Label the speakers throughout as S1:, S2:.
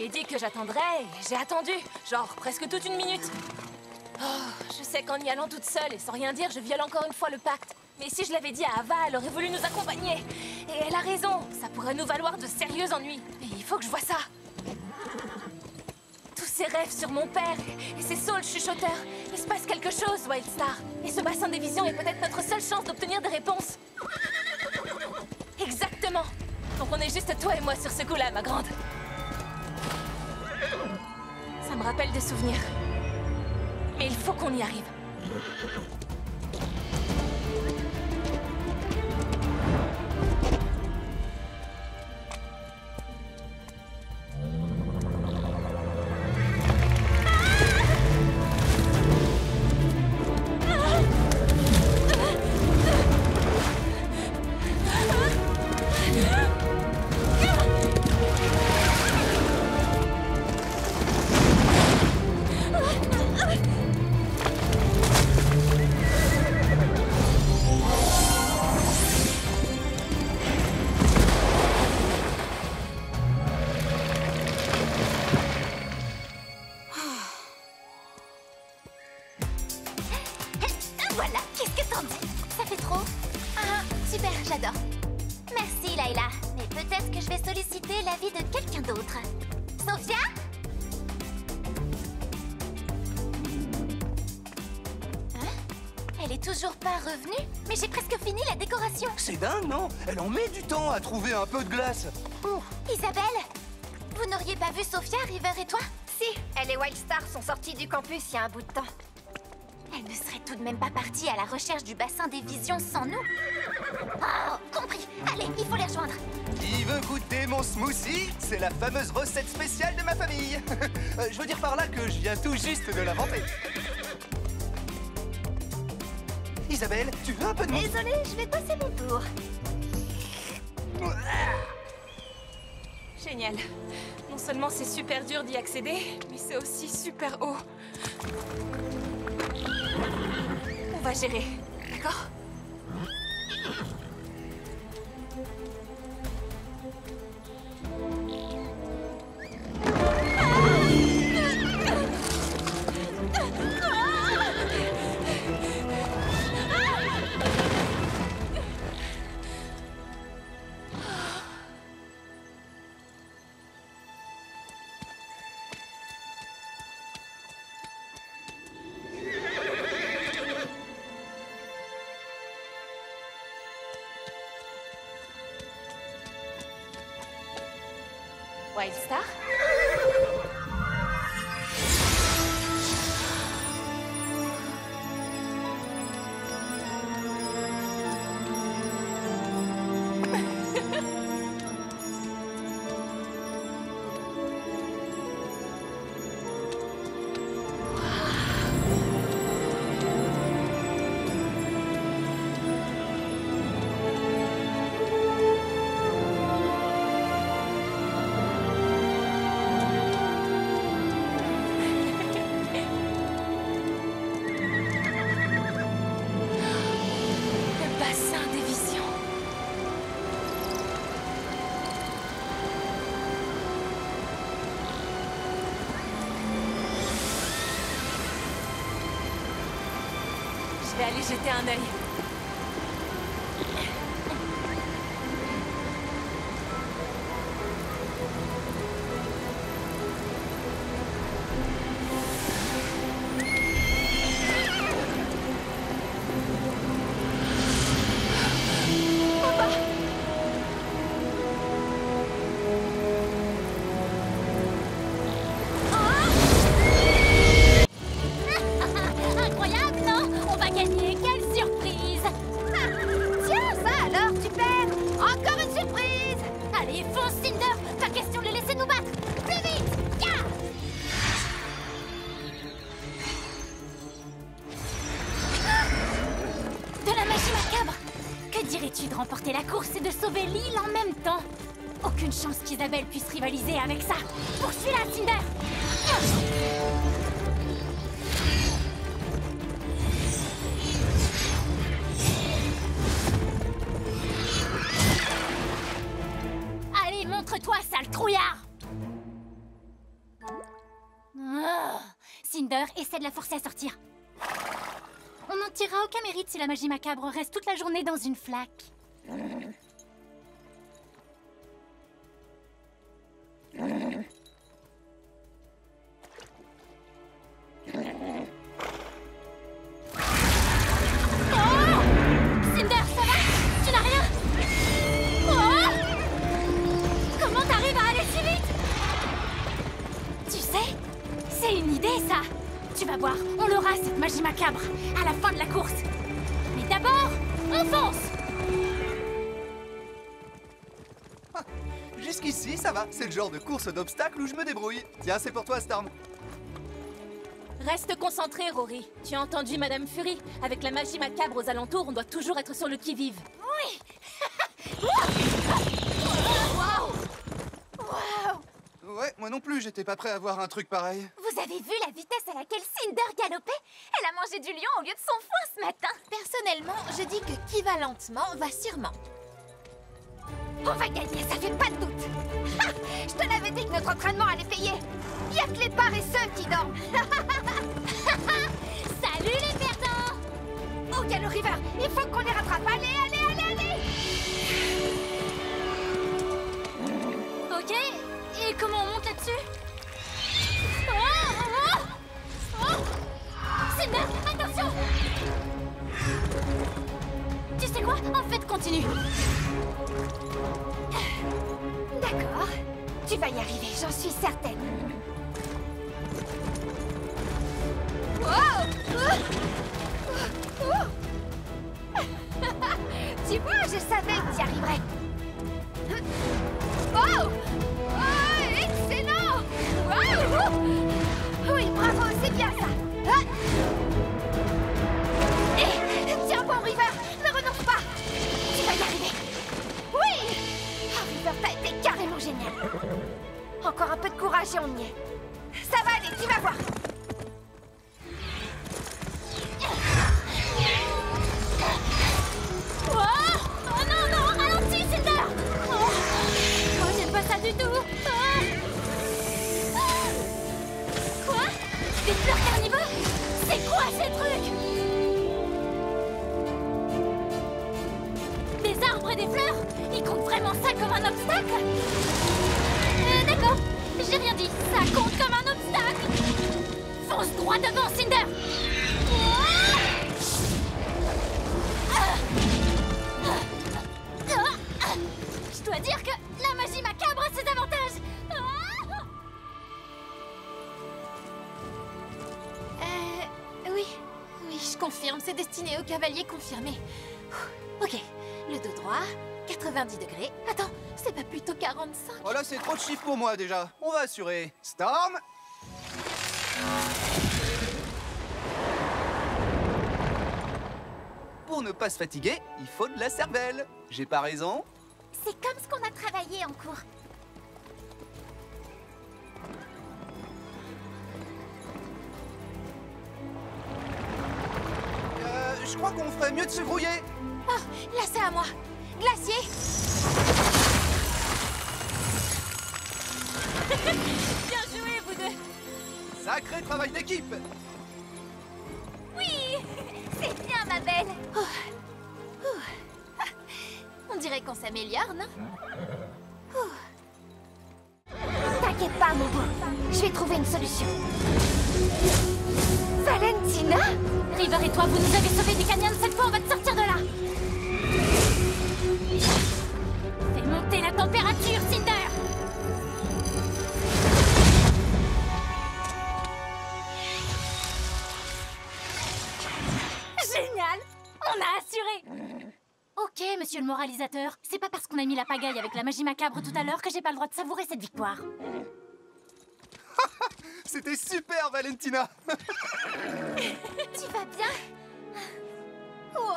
S1: lui ai dit que j'attendrais et j'ai attendu, genre presque toute une minute. Oh, je sais qu'en y allant toute seule et sans rien dire, je viole encore une fois le pacte. Mais si je l'avais dit à Ava, elle aurait voulu nous accompagner. Et elle a raison, ça pourrait nous valoir de sérieux ennuis. Et il faut que je vois ça. Tous ces rêves sur mon père et ces saules chuchoteurs. Il se passe quelque chose, Wildstar. Et ce bassin des visions est peut-être notre seule chance d'obtenir des réponses. Exactement. Donc on est juste toi et moi sur ce coup-là, ma grande. Ça me rappelle des souvenirs. Mais il faut qu'on y arrive.
S2: Voilà, qu'est-ce que t'en dis? Ça fait trop? Ah, super, j'adore. Merci, Layla. Mais peut-être que je vais solliciter l'avis de quelqu'un d'autre. Sophia? Hein? Elle est toujours pas revenue? Mais j'ai presque fini la décoration.
S3: C'est dingue, non? Elle en met du temps à trouver un peu de glace.
S2: Isabelle? Vous n'auriez pas vu Sophia, River et toi?
S4: Si, elle et Wildstar sont sortis du campus il y a un bout de temps.
S2: Elle ne serait tout de même pas partie à la recherche du bassin des visions sans nous. Oh, compris. Allez, il faut les rejoindre.
S3: Qui veut goûter mon smoothie? C'est la fameuse recette spéciale de ma famille. Je veux dire par là que je viens tout juste de l'inventer. Isabelle, tu veux un peu de...
S4: Désolée, je vais passer mon tour.
S1: Génial. Non seulement c'est super dur d'y accéder, mais c'est aussi super haut. On va gérer, d'accord? Wildstar? Je vais aller jeter un œil.
S2: Incroyable, non? On va gagner, quelle surprise!
S4: Tiens, ça alors, tu perds! Encore une surprise!
S2: Allez, fonce, Cinder! Pas question de les laisser nous battre! Plus vite! Ya! De la magie macabre! Que dirais-tu de remporter la course et de sauver l'île en même temps? Aucune chance qu'Isabelle puisse rivaliser avec ça! Poursuis-la, Cinder! Allez, montre-toi, sale trouillard!
S5: Cinder, essaie de la forcer à sortir. On n'en tirera aucun mérite si la magie macabre reste toute la journée dans une flaque.
S2: Cinder, ça va? Tu n'as rien? Oh! Comment t'arrives à aller si vite?
S5: Tu sais, c'est une idée, ça. Tu vas voir, on l'aura, cette magie macabre, à la fin de la course. Mais d'abord, on fonce!
S3: Jusqu'ici, ça va. C'est le genre de course d'obstacles où je me débrouille. Tiens, c'est pour toi, Storm.
S1: Reste concentré, Rory. Tu as entendu Madame Fury? Avec la magie macabre aux alentours, on doit toujours être sur le qui-vive.
S3: Ouais, moi non plus, j'étais pas prêt à voir un truc pareil.
S2: Vous avez vu la vitesse à laquelle Cinder galopait? Elle a mangé du lion au lieu de son foin ce matin.
S4: Personnellement, je dis que qui va lentement va sûrement.
S2: On va gagner, ça fait pas de doute.
S4: Ha! Je te l'avais dit que notre entraînement allait payer. Y a que les paresseux qui dorment.
S2: Salut les perdants!
S4: Oh, Yellow River, il faut qu'on les rattrape. Allez, allez, allez, allez!
S5: Ok, et comment on monte là-dessus?
S2: Cinder, attention!
S5: Tu sais quoi? En fait, continue.
S4: D'accord. Tu vas y arriver, j'en suis certaine. Wow! Tu vois, je savais que tu y arriverais. Oh! Oh, excellent! Wow! Oui, bravo, c'est bien ça. Ah! Tiens bon, River, ne renonce pas. Tu vas y arriver. Oui! Oh, River, t'as été carrément génial. Encore un peu de courage et on y est. Ça va aller, tu vas voir.
S2: Oh non, non, ralentis, Cinder!
S5: Oh, j'aime pas ça du tout.
S2: Quoi? Des fleurs carnivores? C'est quoi ces trucs?
S5: Des arbres et des fleurs? Ils comptent vraiment ça comme un obstacle? D'accord, j'ai rien dit. Ça compte comme un obstacle. Fonce droit devant, Cinder. Je dois dire que la magie macabre a ses avantages.
S4: Oui, je confirme, c'est destiné aux cavaliers confirmés. Ok, le dos droit, 90 degrés. Attends, c'est pas plutôt 45?
S3: Oh là, c'est trop de chiffres pour moi déjà. On va assurer. Storm! Pour ne pas se fatiguer, il faut de la cervelle. J'ai pas raison?
S2: C'est comme ce qu'on a travaillé en cours.
S3: Je crois qu'on ferait mieux de se grouiller.
S4: Oh, là c'est à moi. Glacier.
S1: Bien joué, vous deux!
S3: Sacré travail d'équipe.
S2: Oui! C'est bien, ma belle!
S4: On dirait qu'on s'améliore, non?
S2: T'inquiète pas, Momo. Je vais trouver une solution.
S4: Valentina?
S5: River et toi, vous nous avez sauvés des canyons. Cette fois, on va te sortir de là. Fais monter la température, Cinder. Génial! On a assuré! Ok, monsieur le moralisateur, c'est pas parce qu'on a mis la pagaille avec la magie macabre tout à l'heure que j'ai pas le droit de savourer cette victoire.
S3: C'était super, Valentina.
S2: Tu vas bien?
S4: Oh,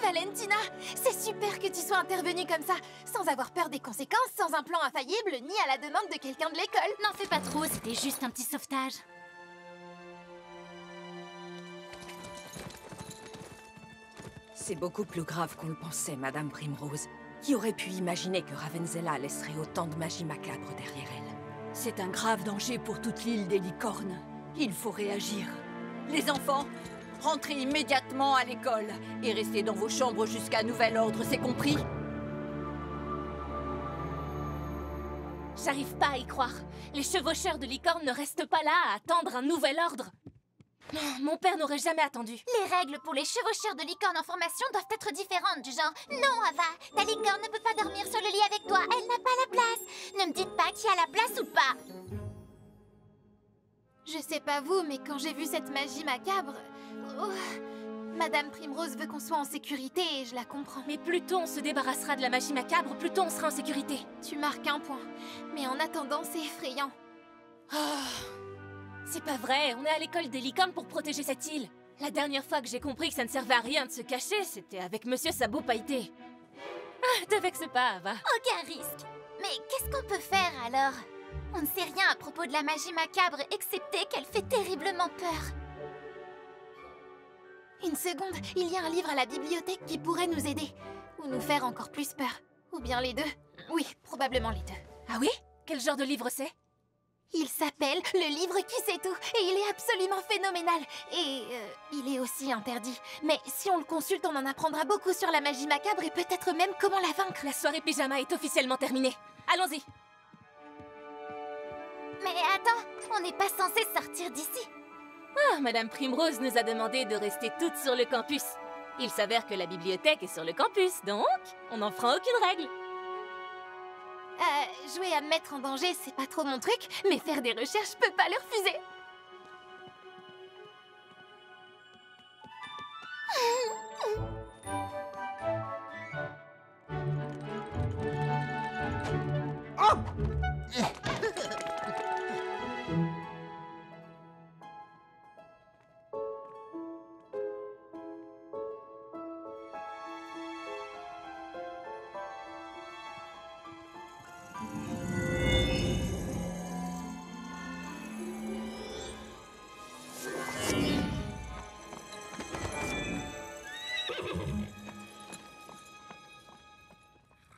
S4: Valentina, c'est super que tu sois intervenue comme ça, sans avoir peur des conséquences, sans un plan infaillible, ni à la demande de quelqu'un de l'école.
S5: N'en fais pas trop, c'était juste un petit sauvetage.
S6: C'est beaucoup plus grave qu'on le pensait, Madame Primrose. Qui aurait pu imaginer que Ravensella laisserait autant de magie macabre derrière elle? C'est un grave danger pour toute l'île des licornes. Il faut réagir. Les enfants, rentrez immédiatement à l'école et restez dans vos chambres jusqu'à nouvel ordre, c'est compris?
S1: J'arrive pas à y croire. Les chevaucheurs de licorne ne restent pas là à attendre un nouvel ordre. Non, mon père n'aurait jamais attendu.
S2: Les règles pour les chevaucheurs de licorne en formation doivent être différentes, du genre « Non, Ava, ta licorne ne peut pas dormir sur le lit avec toi, elle n'a pas la place. Ne me dites pas qui a la place ou pas. »
S4: Je sais pas vous, mais quand j'ai vu cette magie macabre... oh, Madame Primrose veut qu'on soit en sécurité et je la comprends.
S1: Mais plus tôt on se débarrassera de la magie macabre, plus tôt on sera en sécurité.
S4: Tu marques un point. Mais en attendant, c'est effrayant.
S1: Oh, c'est pas vrai, on est à l'école des licornes pour protéger cette île. La dernière fois que j'ai compris que ça ne servait à rien de se cacher, c'était avec Monsieur Sabot Pailleté. Ah, te vexe pas, Ava.
S2: Aucun risque. Mais qu'est-ce qu'on peut faire alors? On ne sait rien à propos de la magie macabre, excepté qu'elle fait terriblement peur.
S4: Une seconde, il y a un livre à la bibliothèque qui pourrait nous aider. Ou nous faire encore plus peur. Ou bien les deux. Oui, probablement les deux.
S1: Ah oui? Quel genre de livre c'est?
S4: Il s'appelle Le Livre qui sait tout. Et il est absolument phénoménal. Et il est aussi interdit. Mais si on le consulte, on en apprendra beaucoup sur la magie macabre et peut-être même comment la vaincre.
S1: La soirée pyjama est officiellement terminée. Allons-y.
S2: Mais attends, on n'est pas censé sortir d'ici.
S1: Ah, Madame Primrose nous a demandé de rester toutes sur le campus. Il s'avère que la bibliothèque est sur le campus, donc on n'en fera aucune règle.
S4: Jouer à me mettre en danger, c'est pas trop mon truc, mais faire des recherches, je peux pas le refuser.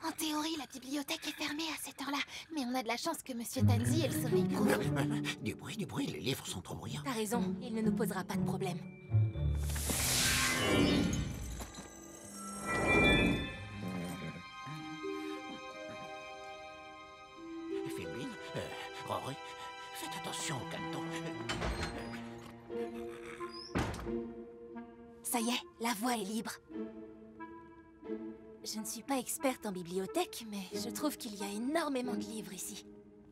S4: En théorie, la bibliothèque est fermée à cette heure-là, mais on a de la chance que Monsieur Tanzi ait le sommeil profond.
S7: Du bruit, les livres sont trop bruyants.
S1: T'as raison, il ne nous posera pas de problème.
S7: Philbin, Rory, faites attention au cadeton.
S1: Ça y est, la voie est libre. Je ne suis pas experte en bibliothèque, mais je trouve qu'il y a énormément de livres ici.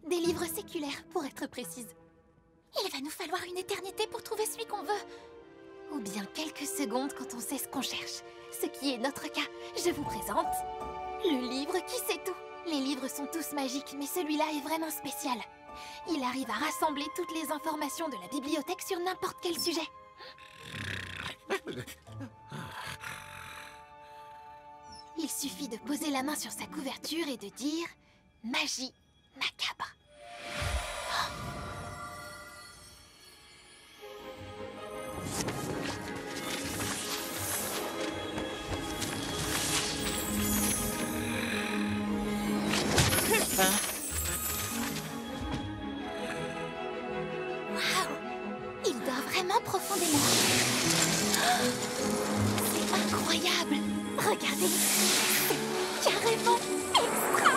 S4: Des livres séculaires, pour être précise.
S2: Il va nous falloir une éternité pour trouver celui qu'on veut.
S4: Ou bien quelques secondes quand on sait ce qu'on cherche. Ce qui est notre cas. Je vous présente le livre qui sait tout. Les livres sont tous magiques, mais celui-là est vraiment spécial. Il arrive à rassembler toutes les informations de la bibliothèque sur n'importe quel sujet. Il suffit de poser la main sur sa couverture et de dire « Magie macabre ».
S2: Waouh! Il dort vraiment profondément. C'est incroyable! Regardez! C'est carrément extra!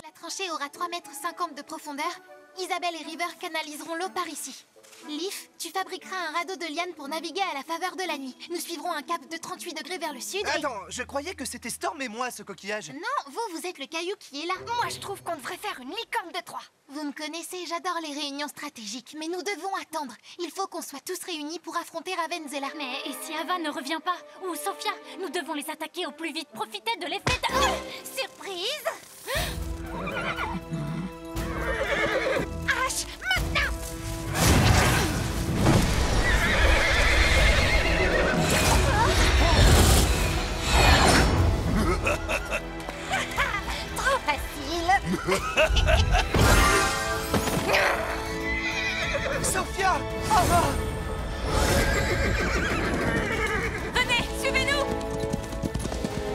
S4: La tranchée aura 3,50 m de profondeur. Isabelle et River canaliseront l'eau par ici. Leaf, tu fabriqueras un radeau de liane pour naviguer à la faveur de la nuit. Nous suivrons un cap de 38 degrés vers le sud.
S3: Attends, je croyais que c'était Storm et moi, ce coquillage.
S4: Non, vous êtes le caillou qui est là. Moi, je trouve qu'on devrait faire une licorne de 3. Vous me connaissez, j'adore les réunions stratégiques, mais nous devons attendre. Il faut qu'on soit tous réunis pour affronter Ravenzela.
S5: Mais et si Ava ne revient pas? Ou Sophia? Nous devons les attaquer au plus vite. Profitez de l'effet de...
S4: Surprise! H, maintenant! Trop facile!
S3: Sophia! Ava!
S1: Venez, suivez-nous!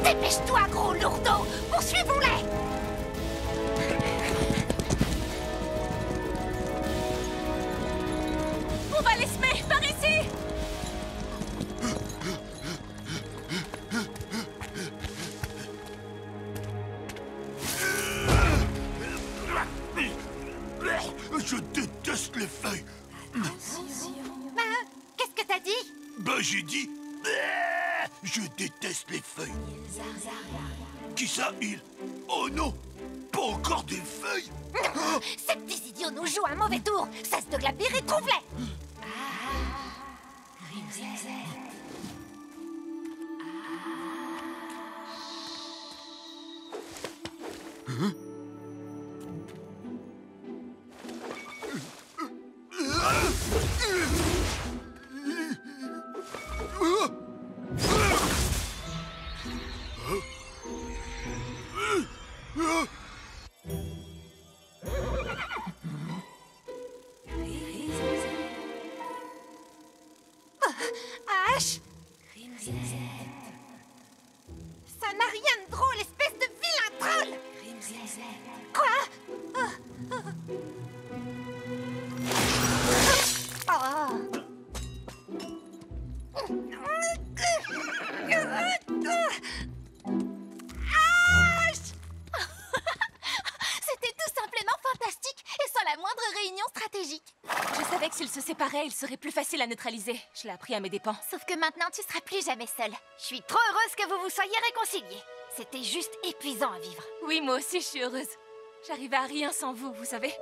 S4: Dépêche-toi, gros lourdeau! Poursuivons-les!
S8: les feuilles.
S4: Qu'est-ce que t'as dit?
S8: Bah, j'ai dit... Je déteste les feuilles. Qui ça, il? Oh non! Pas encore des feuilles?
S4: Ces petits idiots nous jouent un mauvais tour. Cesse de glapir et trouve-les. Ash! Ça n'a rien de drôle, espèce de vilain troll! Quoi?
S2: C'était tout simplement fantastique et sans la moindre réunion stratégique.
S1: Je savais que s'ils se séparaient, il serait plus facile à neutraliser. Je l'ai appris à mes dépens.
S2: Sauf que maintenant, tu seras plus jamais seule.
S4: Je suis trop heureuse que vous vous soyez réconciliés. C'était juste épuisant à vivre.
S1: Oui, moi aussi, je suis heureuse. J'arrivais à rien sans vous, vous savez.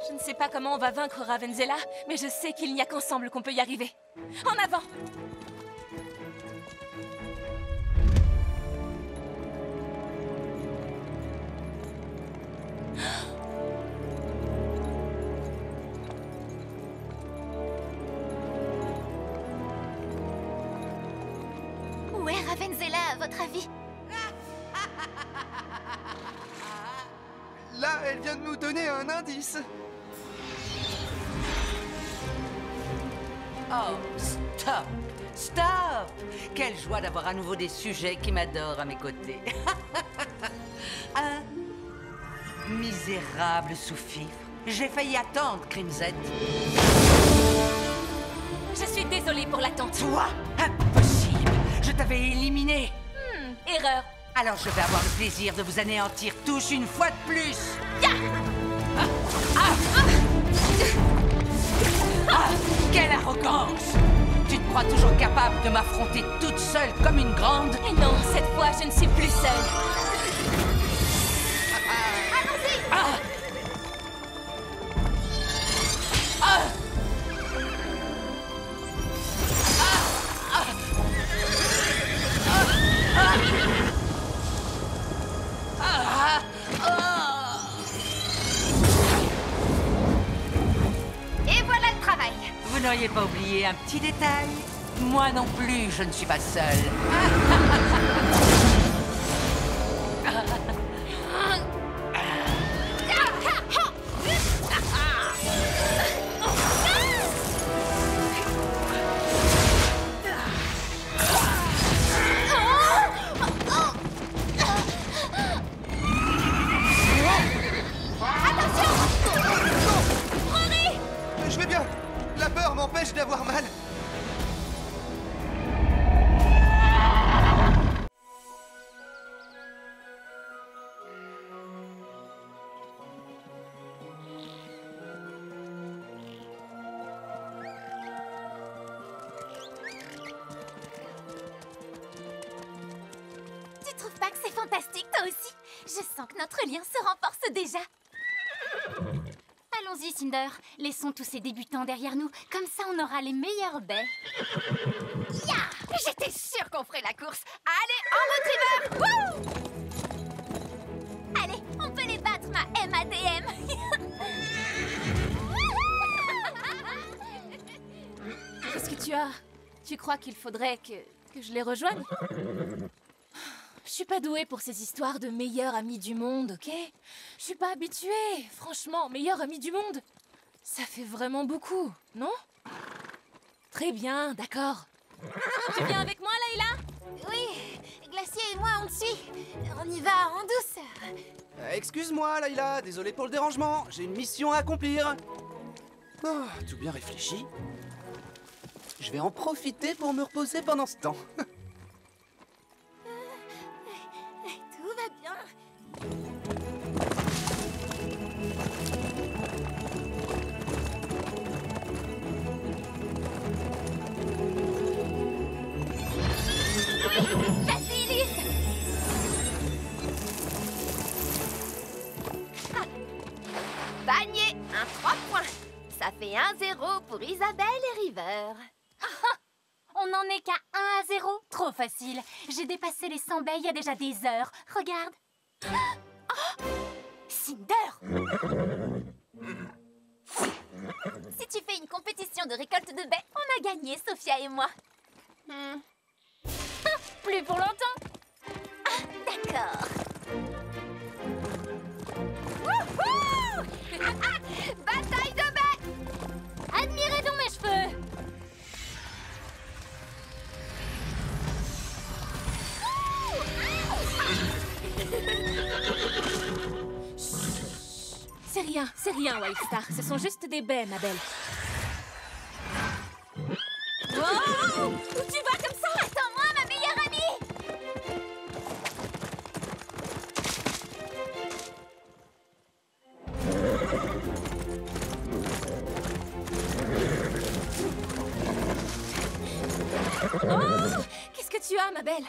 S1: Je ne sais pas comment on va vaincre Ravenzella, mais je sais qu'il n'y a qu'ensemble qu'on peut y arriver. En avant!
S2: Où est Ravenzella, à votre avis?
S3: Là, elle vient de nous donner un indice.
S6: Oh, stop! Stop! Quelle joie d'avoir à nouveau des sujets qui m'adorent à mes côtés. Un misérable sous-fifre. J'ai failli attendre, Crimson.
S1: Je suis désolée pour l'attente.
S6: Toi? Impossible! Je t'avais éliminé.
S1: Erreur.
S6: Alors je vais avoir le plaisir de vous anéantir tous une fois de plus. Quelle arrogance! Tu te crois toujours capable de m'affronter toute seule comme une grande?
S1: Et non, cette fois, je ne suis plus seule.
S4: Et voilà le travail.
S6: Vous n'auriez pas oublié un petit détail? Moi non plus, je ne suis pas seule.
S3: Je vais bien. La peur m'empêche d'avoir mal.
S2: Tu trouves pas que c'est fantastique, toi aussi? Je sens que notre lien se renforce déjà. Allons-y, Cinder. Laissons tous ces débutants derrière nous. Comme ça, on aura les meilleures baies.
S4: J'étais sûre qu'on ferait la course. Allez, en retriever!
S2: Allez, on peut les battre, ma MADM.
S1: Qu'est-ce que tu as? Tu crois qu'il faudrait que je les rejoigne? Je suis pas douée pour ces histoires de meilleur ami du monde, ok? Je suis pas habituée. Franchement, meilleur ami du monde, ça fait vraiment beaucoup, non? Très bien, d'accord. Tu viens avec moi, Layla?
S2: Oui, Glacier et moi, on te suit. On y va en douce.
S9: Excuse-moi, Layla, désolé pour le dérangement. J'ai une mission à accomplir. Oh, tout bien réfléchi. Je vais en profiter pour me reposer pendant ce temps.
S2: Tout va bien.
S4: 1-0 pour Isabelle et River.
S5: On n'en est qu'à 1-0. Trop facile. J'ai dépassé les 100 baies il y a déjà des heures. Regarde. Oh, Cinder!
S2: Si tu fais une compétition de récolte de baies, on a gagné, Sophia et moi.
S5: Plus pour longtemps.
S2: D'accord.
S4: Bataille de baies!
S5: Admirez donc mes cheveux.
S1: C'est rien, Wildstar. Ce sont juste des baies, ma belle. Oh! Où tu vas comme ça?
S2: Attends-moi, ma meilleure amie!
S1: Oh! Qu'est-ce que tu as, ma belle?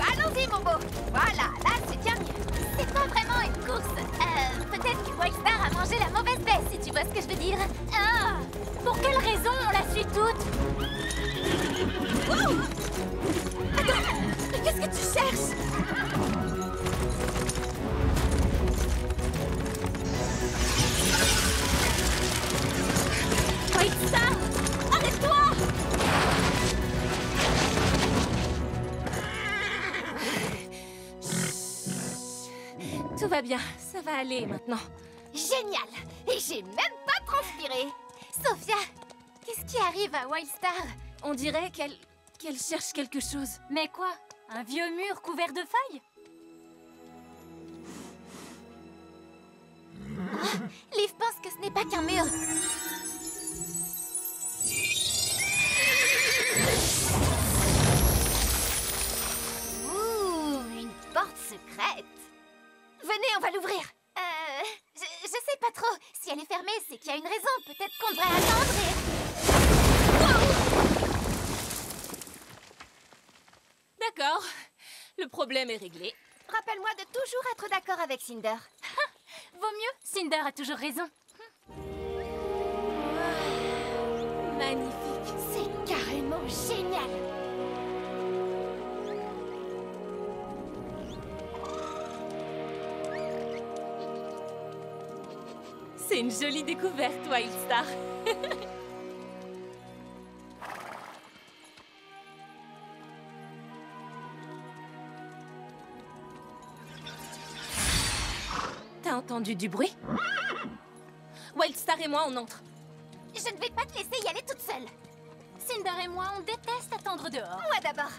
S4: Allons-y, mon beau. Voilà, là, c'est bien mieux.
S2: C'est pas vraiment une course. Peut-être que Wildstar a mangé la mauvaise baie, si tu vois ce que je veux dire.
S5: Ah! Pour quelle raison on la suit toute?
S1: Attends! Mais qu'est-ce que tu cherches?
S5: Wildstar! Arrête-toi!
S1: Tout va bien, ça va aller maintenant.
S4: Génial! Et j'ai même pas transpiré.
S2: Sophia, qu'est-ce qui arrive à Wildstar?
S1: On dirait qu'elle cherche quelque chose.
S5: Mais quoi? Un vieux mur couvert de feuilles?
S2: Liv pense que ce n'est pas qu'un mur.
S4: Ouh, une porte secrète. Venez, on va l'ouvrir.
S2: Je sais pas trop. Si elle est fermée, c'est qu'il y a une raison. Peut-être qu'on devrait attendre et...
S1: D'accord, le problème est réglé.
S4: Rappelle-moi de toujours être d'accord avec Cinder.
S5: Vaut mieux. Cinder a toujours raison.
S1: Magnifique.
S4: C'est carrément génial.
S1: C'est une jolie découverte, Wildstar. T'as entendu du bruit? Wildstar et moi, on entre.
S2: Je ne vais pas te laisser y aller toute seule.
S5: Cinder et moi, on déteste attendre dehors.
S4: Moi d'abord.